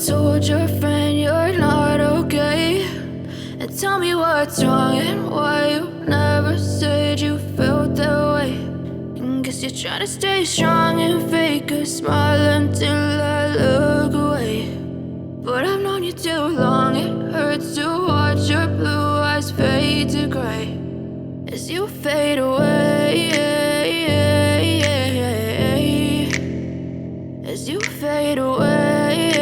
told your friend you're not okay, and tell me what's wrong and why you never said you felt that way. And guess you're trying to stay strong and fake a smile until I look away. But I've known you too long, it hurts to watch your blue eyes fade to gray as you fade away, as you fade away.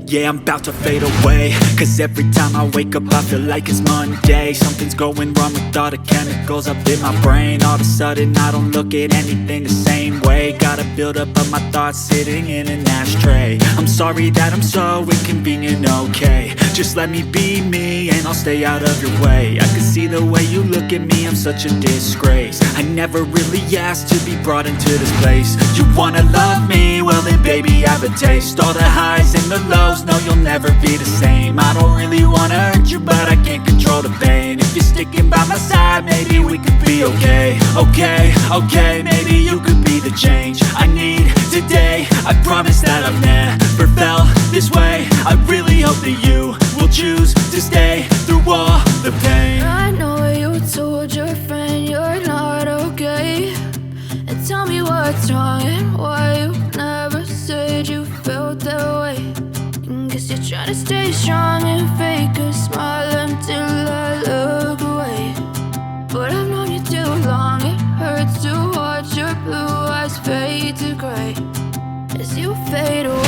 Yeah, I'm about to fade away, cause every time I wake up I feel like it's Monday. Something's going wrong with all the chemicals up in my brain. All of a sudden I don't look at anything the same way. Gotta build up of my thoughts sitting in an ashtray. I'm sorry that I'm so inconvenient, okay. Just let me be me and I'll stay out of your way. I can see the way you look at me, I'm such a disgrace. I never really asked to be brought into this place. You wanna love me? Well then baby I have a taste. All the highs and the lows, no you'll never be the same. I don't really wanna hurt you but I can't control the pain. If you're sticking by my side maybe we could be okay. Okay, maybe you could be the change I need today. I promise that I've never felt this way. I really hope that you will choose to stay through all the pain. I know you told your friend you're not okay, and tell me what's wrong and why you never said you felt that way. And guess you're trying to stay strong and fake a smile until I look away. But I've known you too long, it hurts to watch your blue eyes fade to gray as you fade away.